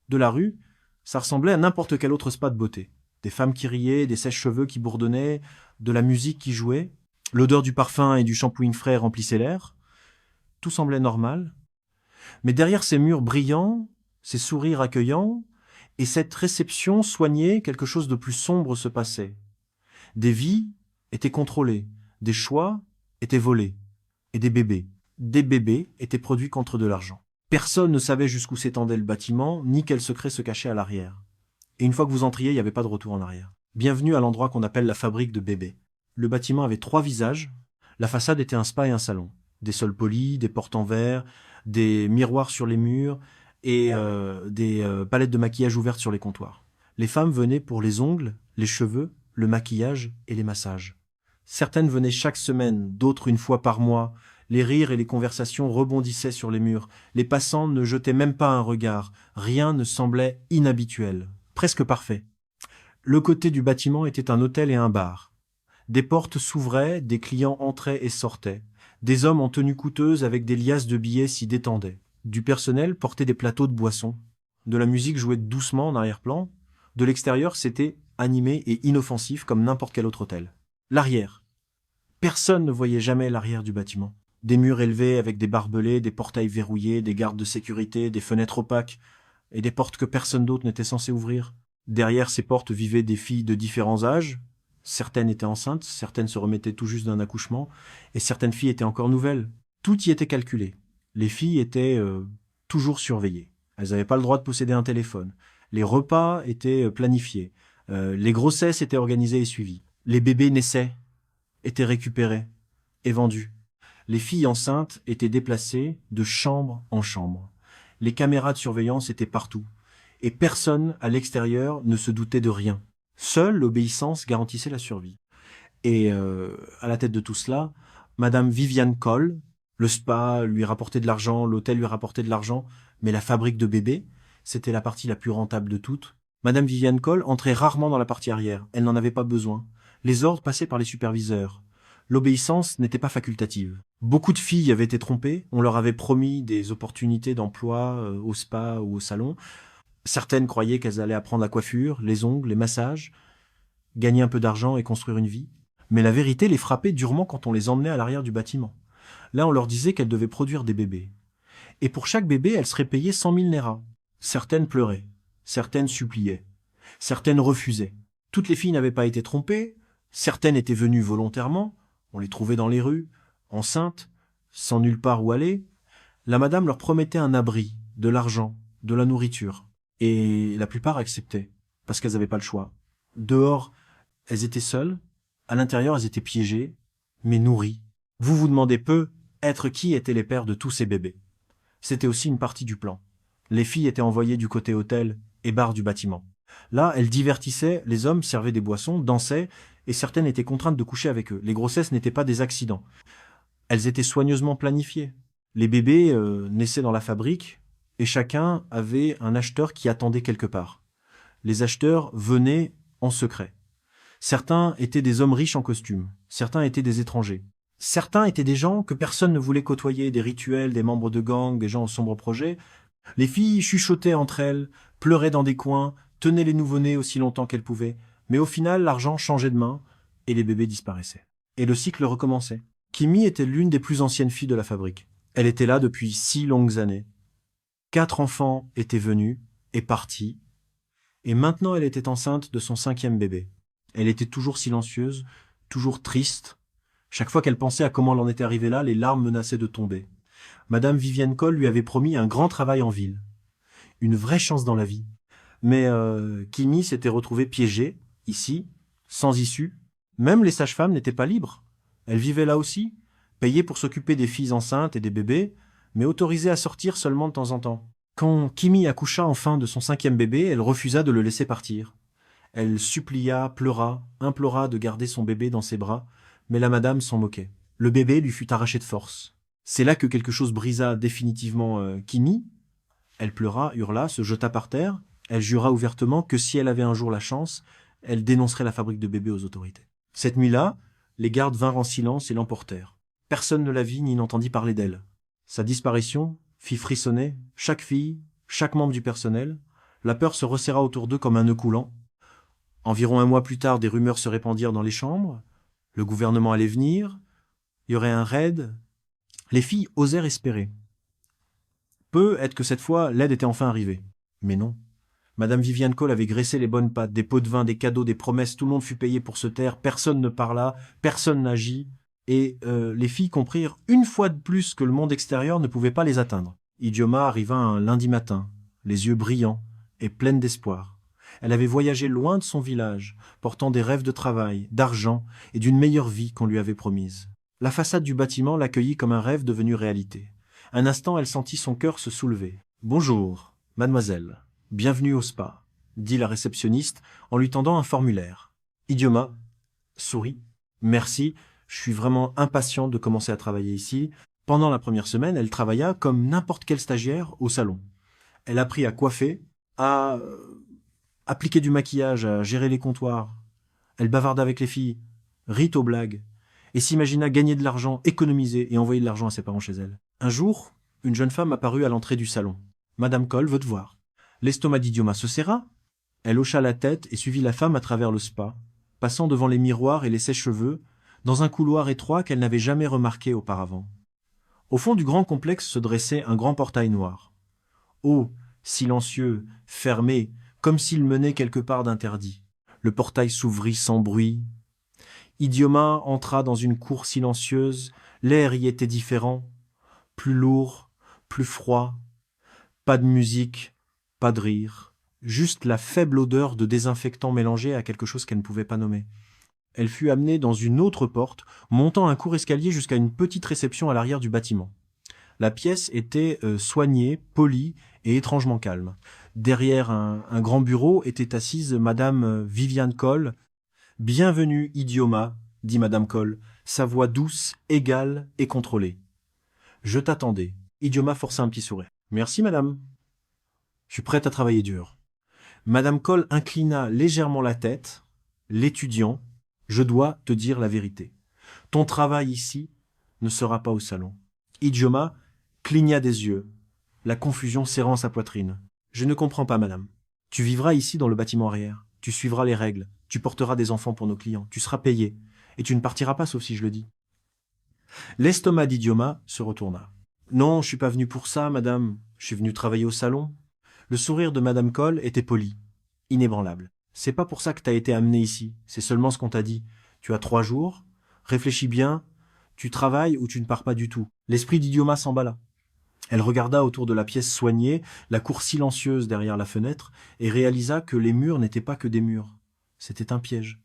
de la rue, ça ressemblait à n'importe quel autre spa de beauté. Des femmes qui riaient, des sèches-cheveux qui bourdonnaient, de la musique qui jouait. L'odeur du parfum et du shampooing frais remplissait l'air. Tout semblait normal. Mais derrière ces murs brillants, ces sourires accueillants, et cette réception soignée, quelque chose de plus sombre se passait. Des vies étaient contrôlées, des choix étaient volés, et des bébés étaient produits contre de l'argent. Personne ne savait jusqu'où s'étendait le bâtiment, ni quel secret se cachait à l'arrière. Et une fois que vous entriez, il n'y avait pas de retour en arrière. Bienvenue à l'endroit qu'on appelle la fabrique de bébés. Le bâtiment avait 3 visages. La façade était un spa et un salon. Des sols polis, des portes en verre, des miroirs sur les murs et des palettes de maquillage ouvertes sur les comptoirs. Les femmes venaient pour les ongles, les cheveux, le maquillage et les massages. Certaines venaient chaque semaine, d'autres une fois par mois. Les rires et les conversations rebondissaient sur les murs. Les passants ne jetaient même pas un regard. Rien ne semblait inhabituel. Presque parfait. Le côté du bâtiment était un hôtel et un bar. Des portes s'ouvraient, des clients entraient et sortaient. Des hommes en tenue coûteuse avec des liasses de billets s'y détendaient. Du personnel portait des plateaux de boissons. De la musique jouait doucement en arrière-plan. De l'extérieur, c'était animé et inoffensif comme n'importe quel autre hôtel. L'arrière. Personne ne voyait jamais l'arrière du bâtiment. Des murs élevés avec des barbelés, des portails verrouillés, des gardes de sécurité, des fenêtres opaques et des portes que personne d'autre n'était censé ouvrir. Derrière ces portes vivaient des filles de différents âges. Certaines étaient enceintes, certaines se remettaient tout juste d'un accouchement, et certaines filles étaient encore nouvelles. Tout y était calculé. Les filles étaient toujours surveillées. Elles n'avaient pas le droit de posséder un téléphone. Les repas étaient planifiés. Les grossesses étaient organisées et suivies. Les bébés naissaient, étaient récupérés et vendus. Les filles enceintes étaient déplacées de chambre en chambre. Les caméras de surveillance étaient partout. Et personne à l'extérieur ne se doutait de rien. Seule l'obéissance garantissait la survie. Et à la tête de tout cela, Madame Viviane Cole, le spa lui rapportait de l'argent, l'hôtel lui rapportait de l'argent, mais la fabrique de bébés, c'était la partie la plus rentable de toutes. Madame Viviane Cole entrait rarement dans la partie arrière, elle n'en avait pas besoin. Les ordres passaient par les superviseurs. L'obéissance n'était pas facultative. Beaucoup de filles avaient été trompées, on leur avait promis des opportunités d'emploi au spa ou au salon. Certaines croyaient qu'elles allaient apprendre la coiffure, les ongles, les massages, gagner un peu d'argent et construire une vie. Mais la vérité les frappait durement quand on les emmenait à l'arrière du bâtiment. Là, on leur disait qu'elles devaient produire des bébés. Et pour chaque bébé, elles seraient payées 100 000 néras. Certaines pleuraient, certaines suppliaient, certaines refusaient. Toutes les filles n'avaient pas été trompées, certaines étaient venues volontairement, on les trouvait dans les rues, enceintes, sans nulle part où aller. La madame leur promettait un abri, de l'argent, de la nourriture. Et la plupart acceptaient, parce qu'elles n'avaient pas le choix. Dehors, elles étaient seules, à l'intérieur, elles étaient piégées, mais nourries. Vous vous demandez peu, être qui étaient les pères de tous ces bébés. C'était aussi une partie du plan. Les filles étaient envoyées du côté hôtel et bar du bâtiment. Là, elles divertissaient, les hommes servaient des boissons, dansaient, et certaines étaient contraintes de coucher avec eux. Les grossesses n'étaient pas des accidents. Elles étaient soigneusement planifiées. Les bébés naissaient dans la fabrique, et chacun avait un acheteur qui attendait quelque part. Les acheteurs venaient en secret. Certains étaient des hommes riches en costume, certains étaient des étrangers. Certains étaient des gens que personne ne voulait côtoyer, des rituels, des membres de gangs, des gens aux sombres projets. Les filles chuchotaient entre elles, pleuraient dans des coins, tenaient les nouveau-nés aussi longtemps qu'elles pouvaient. Mais au final, l'argent changeait de main et les bébés disparaissaient. Et le cycle recommençait. Kimi était l'une des plus anciennes filles de la fabrique. Elle était là depuis 6 longues années. 4 enfants étaient venus et partis. Et maintenant, elle était enceinte de son 5e bébé. Elle était toujours silencieuse, toujours triste. Chaque fois qu'elle pensait à comment elle en était arrivée là, les larmes menaçaient de tomber. Madame Viviane Cole lui avait promis un grand travail en ville. Une vraie chance dans la vie. Mais Kimi s'était retrouvée piégée, ici, sans issue. Même les sages-femmes n'étaient pas libres. Elles vivaient là aussi, payées pour s'occuper des filles enceintes et des bébés, mais autorisées à sortir seulement de temps en temps. Quand Kimi accoucha enfin de son 5e bébé, elle refusa de le laisser partir. Elle supplia, pleura, implora de garder son bébé dans ses bras, mais la madame s'en moquait. Le bébé lui fut arraché de force. C'est là que quelque chose brisa définitivement Kimi. Elle pleura, hurla, se jeta par terre. Elle jura ouvertement que si elle avait un jour la chance, elle dénoncerait la fabrique de bébés aux autorités. Cette nuit-là, les gardes vinrent en silence et l'emportèrent. Personne ne la vit ni n'entendit parler d'elle. Sa disparition fit frissonner chaque fille, chaque membre du personnel. La peur se resserra autour d'eux comme un nœud coulant. Environ un mois plus tard, des rumeurs se répandirent dans les chambres. Le gouvernement allait venir. Il y aurait un raid. Les filles osèrent espérer. Peut être que cette fois, l'aide était enfin arrivée. Mais non. Madame Viviane Cole avait graissé les bonnes pattes, des pots de vin, des cadeaux, des promesses, tout le monde fut payé pour se taire, personne ne parla, personne n'agit, et les filles comprirent une fois de plus que le monde extérieur ne pouvait pas les atteindre. Idioma arriva un lundi matin, les yeux brillants et pleine d'espoir. Elle avait voyagé loin de son village, portant des rêves de travail, d'argent et d'une meilleure vie qu'on lui avait promise. La façade du bâtiment l'accueillit comme un rêve devenu réalité. Un instant, elle sentit son cœur se soulever. « Bonjour, mademoiselle. Bienvenue au spa, » dit la réceptionniste en lui tendant un formulaire. Idioma sourit. « Merci, je suis vraiment impatient de commencer à travailler ici. » Pendant la première semaine, elle travailla comme n'importe quel stagiaire au salon. Elle apprit à coiffer, à appliquer du maquillage, à gérer les comptoirs. Elle bavarda avec les filles, rit aux blagues, et s'imagina gagner de l'argent, économiser et envoyer de l'argent à ses parents chez elle. Un jour, une jeune femme apparut à l'entrée du salon. « Madame Cole veut te voir. » L'estomac d'Idioma se serra. Elle hocha la tête et suivit la femme à travers le spa, passant devant les miroirs et les sèche-cheveux, dans un couloir étroit qu'elle n'avait jamais remarqué auparavant. Au fond du grand complexe se dressait un grand portail noir. Haut, silencieux, fermé, comme s'il menait quelque part d'interdit. Le portail s'ouvrit sans bruit. Idioma entra dans une cour silencieuse, l'air y était différent, plus lourd, plus froid, pas de musique, pas de rire, juste la faible odeur de désinfectant mélangée à quelque chose qu'elle ne pouvait pas nommer. Elle fut amenée dans une autre porte, montant un court escalier jusqu'à une petite réception à l'arrière du bâtiment. La pièce était soignée, polie et étrangement calme. Derrière un grand bureau était assise Madame Viviane Cole. « Bienvenue, Idioma, » dit Madame Cole, sa voix douce, égale et contrôlée. « Je t'attendais. » Idioma força un petit sourire. « Merci, madame. Je suis prête à travailler dur. » Madame Cole inclina légèrement la tête. « L'étudiant, je dois te dire la vérité. Ton travail ici ne sera pas au salon. » Idioma cligna des yeux, la confusion serrant sa poitrine. « Je ne comprends pas, madame. Tu vivras ici dans le bâtiment arrière. Tu suivras les règles. Tu porteras des enfants pour nos clients. Tu seras payé. Et tu ne partiras pas sauf si je le dis. » L'estomac d'Idioma se retourna. « Non, je suis pas venu pour ça, madame. Je suis venu travailler au salon. » Le sourire de Madame Cole était poli, inébranlable. « C'est pas pour ça que t'as été amené ici. C'est seulement ce qu'on t'a dit. Tu as 3 jours. Réfléchis bien. Tu travailles ou tu ne pars pas du tout. » L'esprit d'Idioma s'emballa. Elle regarda autour de la pièce soignée, la cour silencieuse derrière la fenêtre, et réalisa que les murs n'étaient pas que des murs. C'était un piège.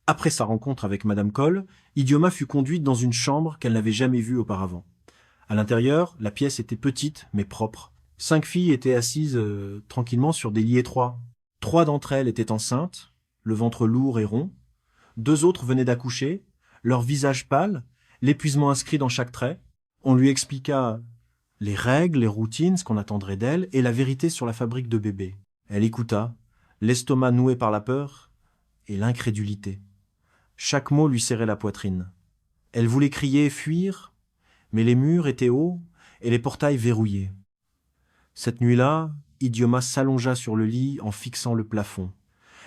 Après sa rencontre avec Madame Cole, Idioma fut conduite dans une chambre qu'elle n'avait jamais vue auparavant. À l'intérieur, la pièce était petite mais propre. 5 filles étaient assises tranquillement sur des lits étroits. 3 d'entre elles étaient enceintes, le ventre lourd et rond. 2 autres venaient d'accoucher, leur visage pâle, l'épuisement inscrit dans chaque trait. On lui expliqua les règles, les routines, ce qu'on attendrait d'elle, et la vérité sur la fabrique de bébés. Elle écouta, l'estomac noué par la peur et l'incrédulité. Chaque mot lui serrait la poitrine. Elle voulait crier, fuir, mais les murs étaient hauts et les portails verrouillés. Cette nuit-là, Idioma s'allongea sur le lit en fixant le plafond.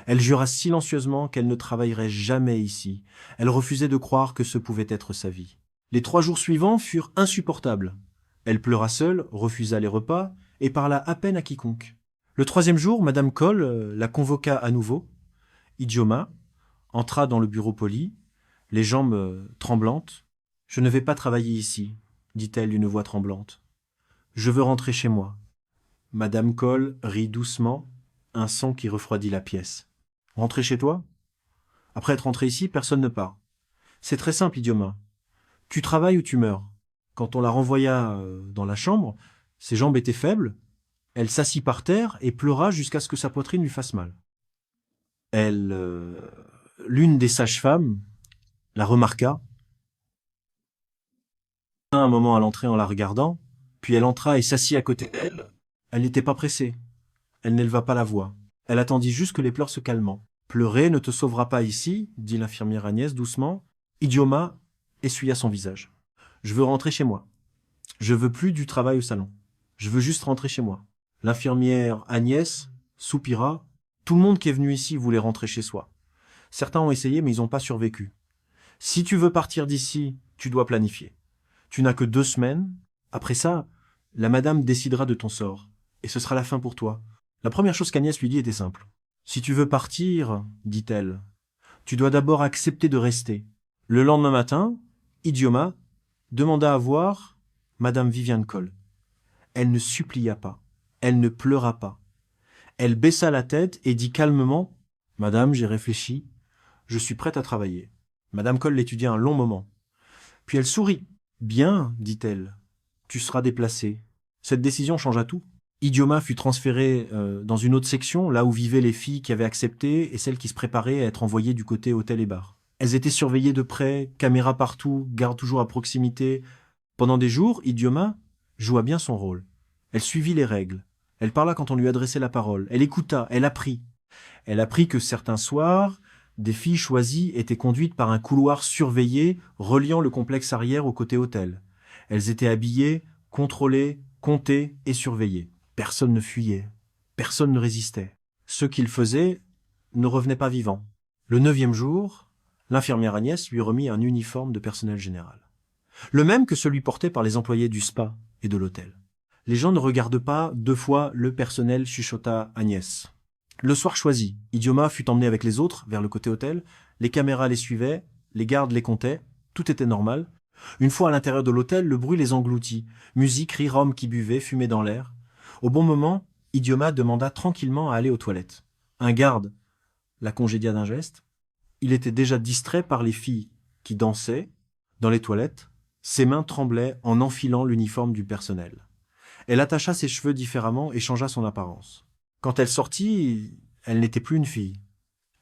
Elle jura silencieusement qu'elle ne travaillerait jamais ici. Elle refusait de croire que ce pouvait être sa vie. Les 3 jours suivants furent insupportables. Elle pleura seule, refusa les repas et parla à peine à quiconque. Le 3e jour, Madame Cole la convoqua à nouveau. Idioma entra dans le bureau poli, les jambes tremblantes. « Je ne vais pas travailler ici, » dit-elle d'une voix tremblante. « Je veux rentrer chez moi. » Madame Cole rit doucement, un son qui refroidit la pièce. « Rentrer chez toi ? Après être rentré ici, personne ne part. C'est très simple, Idioma. Tu travailles ou tu meurs. » Quand on la renvoya dans la chambre, ses jambes étaient faibles. Elle s'assit par terre et pleura jusqu'à ce que sa poitrine lui fasse mal. L'une des sages-femmes la remarqua. Un moment à l'entrée en la regardant, puis elle entra et s'assit à côté d'elle. Elle n'était pas pressée. Elle n'éleva pas la voix. Elle attendit juste que les pleurs se calmant. « Pleurer ne te sauvera pas ici, » dit l'infirmière Agnès doucement. Idioma essuya son visage. « Je veux rentrer chez moi. Je veux plus du travail au salon. Je veux juste rentrer chez moi. » L'infirmière Agnès soupira. Tout le monde qui est venu ici voulait rentrer chez soi. Certains ont essayé, mais ils n'ont pas survécu. Si tu veux partir d'ici, tu dois planifier. Tu n'as que 2 semaines. Après ça, la madame décidera de ton sort. Et ce sera la fin pour toi. La première chose qu'Agnès lui dit était simple. Si tu veux partir, dit-elle, tu dois d'abord accepter de rester. Le lendemain matin, Idioma demanda à voir madame Viviane Coll. Elle ne supplia pas. Elle ne pleura pas. Elle baissa la tête et dit calmement « Madame, j'ai réfléchi. Je suis prête à travailler. » Madame Coll l'étudia un long moment. Puis elle sourit. « Bien, dit-elle. Tu seras déplacée. » Cette décision changea tout. Idioma fut transféré dans une autre section, là où vivaient les filles qui avaient accepté et celles qui se préparaient à être envoyées du côté hôtel et bar. Elles étaient surveillées de près, caméras partout, garde toujours à proximité. Pendant des jours, Idioma joua bien son rôle. Elle suivit les règles. Elle parla quand on lui adressait la parole. Elle écouta, elle apprit. Elle apprit que certains soirs, des filles choisies étaient conduites par un couloir surveillé reliant le complexe arrière au côté hôtel. Elles étaient habillées, contrôlées, comptées et surveillées. Personne ne fuyait. Personne ne résistait. Ceux qui le faisaient ne revenaient pas vivants. Le 9e jour, l'infirmière Agnès lui remit un uniforme de personnel général. Le même que celui porté par les employés du spa et de l'hôtel. Les gens ne regardent pas 2 fois le personnel, chuchota Agnès. Le soir choisi, Idioma fut emmené avec les autres vers le côté hôtel. Les caméras les suivaient, les gardes les comptaient, tout était normal. Une fois à l'intérieur de l'hôtel, le bruit les engloutit. Musique, rire, hommes qui buvaient, fumée dans l'air. Au bon moment, Idioma demanda tranquillement à aller aux toilettes. Un garde la congédia d'un geste. Il était déjà distrait par les filles qui dansaient dans les toilettes. Ses mains tremblaient en enfilant l'uniforme du personnel. Elle attacha ses cheveux différemment et changea son apparence. Quand elle sortit, elle n'était plus une fille.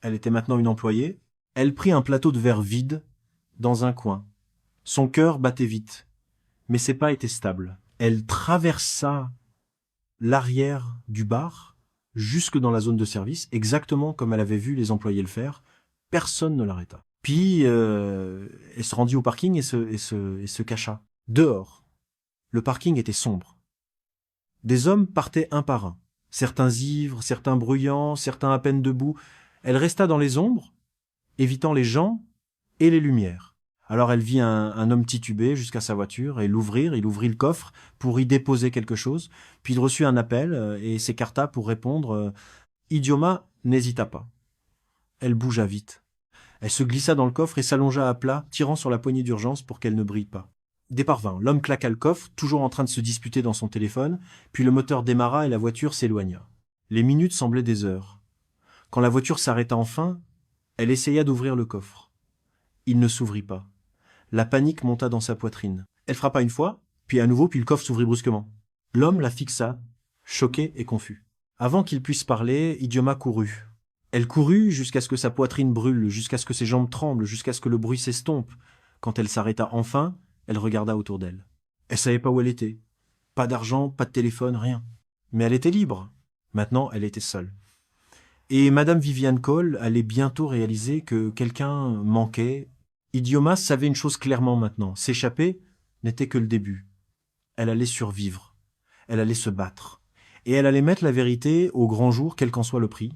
Elle était maintenant une employée. Elle prit un plateau de verre vide dans un coin. Son cœur battait vite, mais ses pas étaient stables. Elle traversa l'arrière du bar jusque dans la zone de service, exactement comme elle avait vu les employés le faire. Personne ne l'arrêta. Puis, elle se rendit au parking et se cacha. Dehors, le parking était sombre. Des hommes partaient un par un. Certains ivres, certains bruyants, certains à peine debout. Elle resta dans les ombres, évitant les gens et les lumières. Alors elle vit un homme tituber jusqu'à sa voiture et l'ouvrir. Il ouvrit le coffre pour y déposer quelque chose. Puis il reçut un appel et s'écarta pour répondre. Idioma n'hésita pas. Elle bougea vite. Elle se glissa dans le coffre et s'allongea à plat, tirant sur la poignée d'urgence pour qu'elle ne brille pas. Départ vint. L'homme claqua le coffre, toujours en train de se disputer dans son téléphone, puis le moteur démarra et la voiture s'éloigna. Les minutes semblaient des heures. Quand la voiture s'arrêta enfin, elle essaya d'ouvrir le coffre. Il ne s'ouvrit pas. La panique monta dans sa poitrine. Elle frappa une fois, puis à nouveau, puis le coffre s'ouvrit brusquement. L'homme la fixa, choqué et confus. Avant qu'il puisse parler, Idioma courut. Elle courut jusqu'à ce que sa poitrine brûle, jusqu'à ce que ses jambes tremblent, jusqu'à ce que le bruit s'estompe. Quand elle s'arrêta enfin, elle regarda autour d'elle. Elle savait pas où elle était. Pas d'argent, pas de téléphone, rien. Mais elle était libre. Maintenant, elle était seule. Et madame Viviane Coll allait bientôt réaliser que quelqu'un manquait. Idioma savait une chose clairement maintenant. S'échapper n'était que le début. Elle allait survivre. Elle allait se battre. Et elle allait mettre la vérité au grand jour, quel qu'en soit le prix.